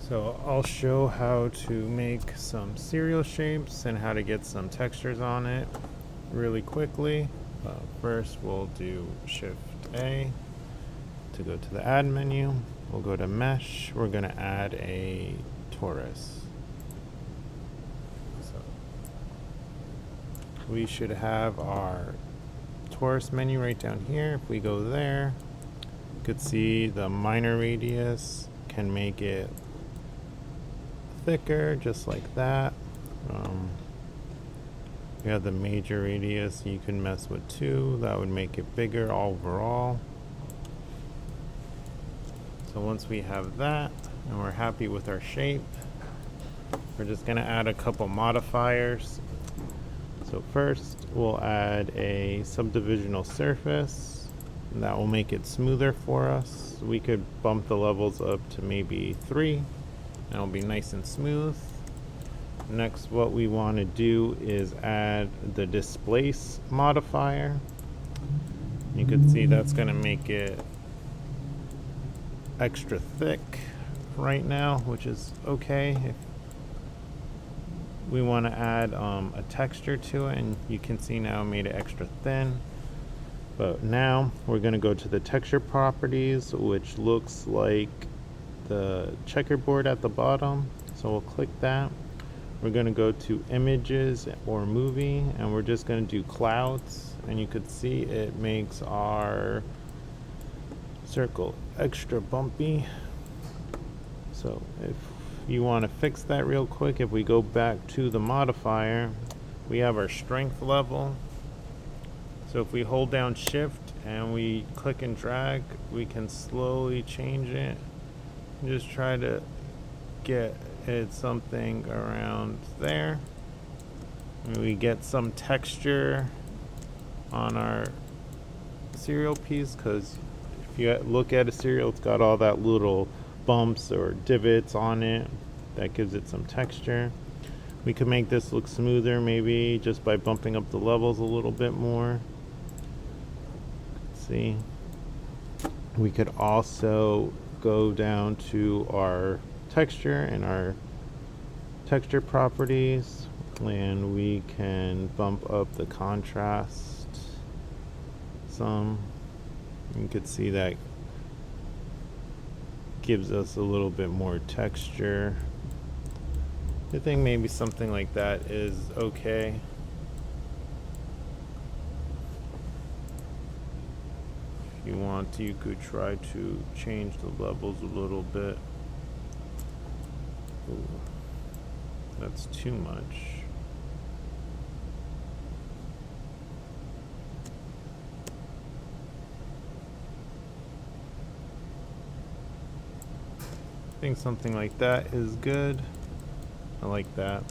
So I'll show how to make some cereal shapes and how to get some textures on it really quickly. First we'll do Shift A to go to the add menu. We'll go to mesh. We're going to add a torus. So we should have our torus menu right down here. If we go there, you could see the minor radius can make it thicker, just like that. We have the major radius you can mess with too. That would make it bigger overall. So once we have that and we're happy with our shape, we're just going to add a couple modifiers. So first we'll add a subdivisional surface, and that will make it smoother for us. We could bump the levels up to maybe 3, and it'll be nice and smooth. Next, what we want to do is add the displace modifier. You can see that's going to make it extra thick right now, which is okay. If we want to add a texture to it, and you can see now I made it extra thin. But now we're going to go to the texture properties, which looks like the checkerboard at the bottom. So we'll click that. We're going to go to images or movie, and we're just going to do clouds, and you could see it makes our circle extra bumpy. So if you want to fix that real quick, if we go back to the modifier, we have our strength level. So if we hold down shift and we click and drag, we can slowly change it. Just try to get it something around there. And we get some texture on our cereal piece, because if you look at a cereal, it's got all that little bumps or divots on it. That gives it some texture. We could make this look smoother maybe just by bumping up the levels a little bit more. See, we could also go down to our texture and our texture properties, and we can bump up the contrast some. You could see that gives us a little bit more texture. I think maybe something like that is okay. If you want to, you could try to change the levels a little bit. Ooh, that's too much. I think something like that is good. I like that.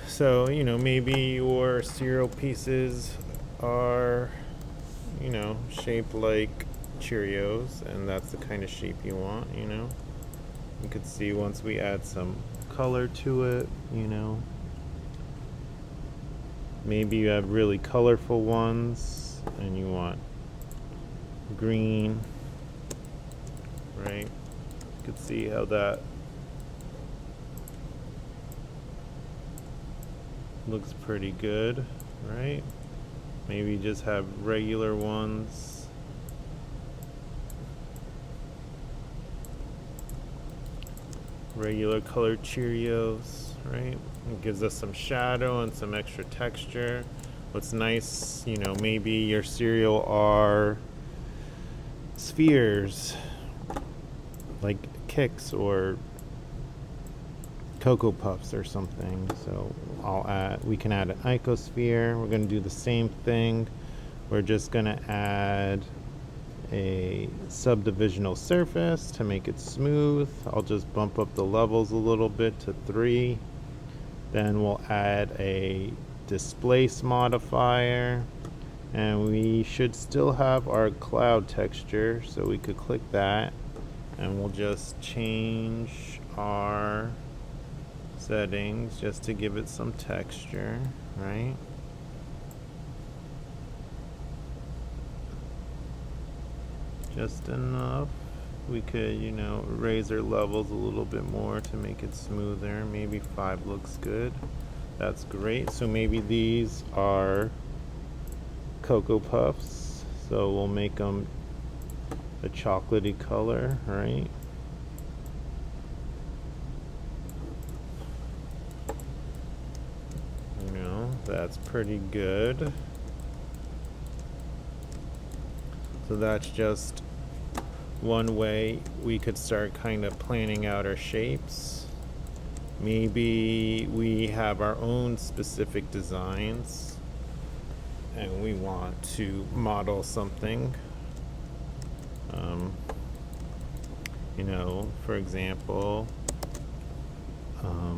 So, maybe your cereal pieces are, shaped like Cheerios, and that's the kind of shape you want, You could see once we add some color to it, maybe you have really colorful ones and you want green, right? You could see how that looks pretty good, right? Maybe just have regular ones. Regular colored Cheerios, right? It gives us some shadow and some extra texture. What's nice, maybe your cereal are spheres, like Kix or Cocoa Puffs or something. So we can add an icosphere. We're going to do the same thing. We're just going to add a subdivisional surface to make it smooth. I'll just bump up the levels a little bit to 3. Then we'll add a displace modifier, and we should still have our cloud texture, so we could click that, and we'll just change our settings just to give it some texture, right? Just enough. we could, you know, raise our levels a little bit more to make it smoother. Maybe 5 looks good. That's great. So maybe these are Cocoa Puffs. So we'll make them a chocolatey color, right? You know, that's pretty good. So that's just one way we could start kind of planning out our shapes. Maybe we have our own specific designs and we want to model something. You know, for example,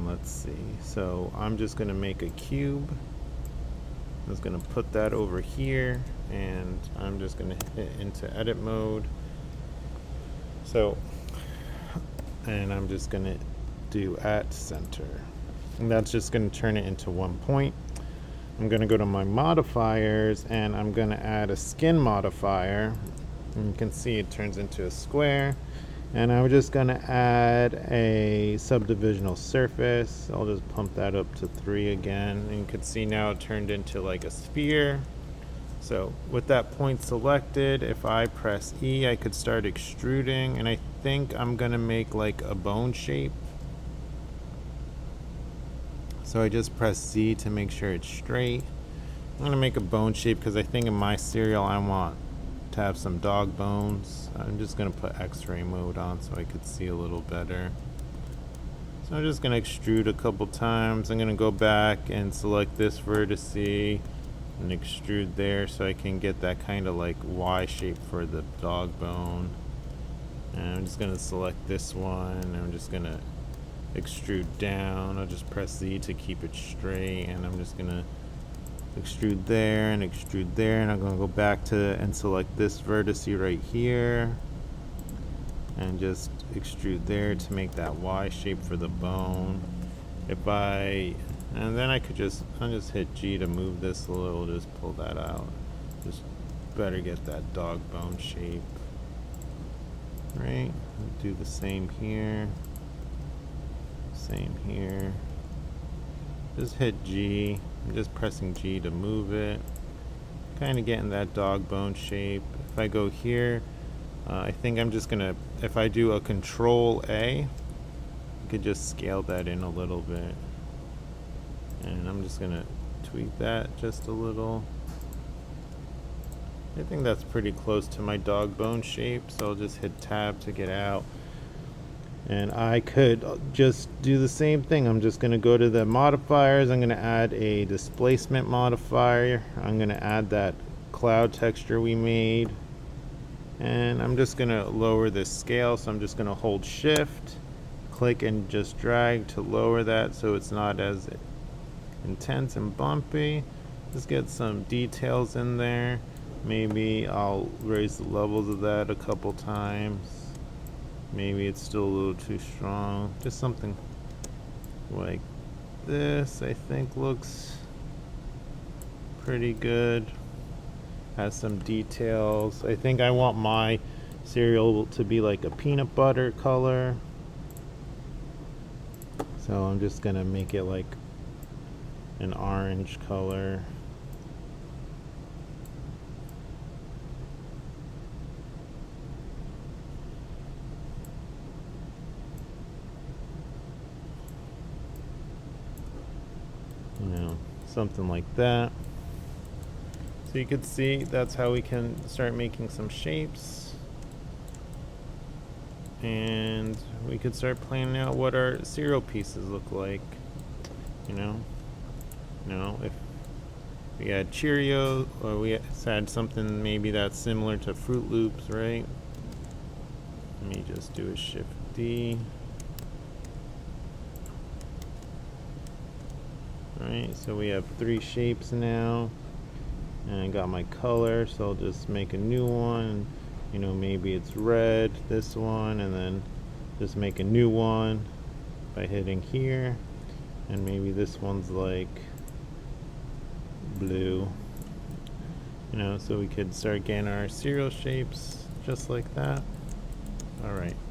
let's see. So I'm just going to make a cube. I'm just going to put that over here and I'm just going to hit into edit mode. So, and I'm just going to do at center. And that's just going to turn it into one point. I'm going to go to my modifiers and I'm going to add a skin modifier. And you can see it turns into a square. And I'm just going to add a subdivisional surface. I'll just pump that up to 3 again. And you can see now it turned into like a sphere. So with that point selected, if I press E, I could start extruding. And I think I'm going to make like a bone shape. So I just press Z to make sure it's straight. I'm going to make a bone shape because I think in my cereal I want to have some dog bones. I'm just going to put X-ray mode on so I could see a little better. So I'm just going to extrude a couple times. I'm going to go back and select this vertex and extrude there so I can get that kind of like Y shape for the dog bone. And I'm just going to select this one and I'm just going to extrude down. I'll just press Z to keep it straight and I'm just going to extrude there and extrude there, and I'm going to go back to and select this vertex right here and just extrude there to make that Y shape for the bone. And then I'll just hit G to move this a little, just pull that out. Just better get that dog bone shape. Right? Do the same here. Same here. Just hit G. I'm just pressing G to move it. Kind of getting that dog bone shape. If I go here, I think I'm just gonna, if I do a Control A, I could just scale that in a little bit. And I'm just gonna tweak that just a little. I think that's pretty close to my dog bone shape, so I'll just hit tab to get out. And I could just do the same thing. I'm just going to go to the modifiers. I'm going to add a displacement modifier. I'm going to add that cloud texture we made. And I'm just going to lower this scale. So I'm just going to hold shift, click and just drag to lower that so it's not as intense and bumpy. Just get some details in there. Maybe I'll raise the levels of that a couple times. Maybe it's still a little too strong. Just something like this, I think looks pretty good. Has some details. I think I want my cereal to be like a peanut butter color. So I'm just gonna make it like an orange color. Something like that. So you could see that's how we can start making some shapes. And we could start planning out what our cereal pieces look like. You know, if we had Cheerios, or we had something maybe that's similar to Fruit Loops, right? Let me just do a Shift D. Alright, so we have 3 shapes now, and I got my color, so I'll just make a new one. You know, maybe it's red, this one, and then just make a new one by hitting here, and maybe this one's like blue. You know, so we could start getting our cereal shapes just like that. All right.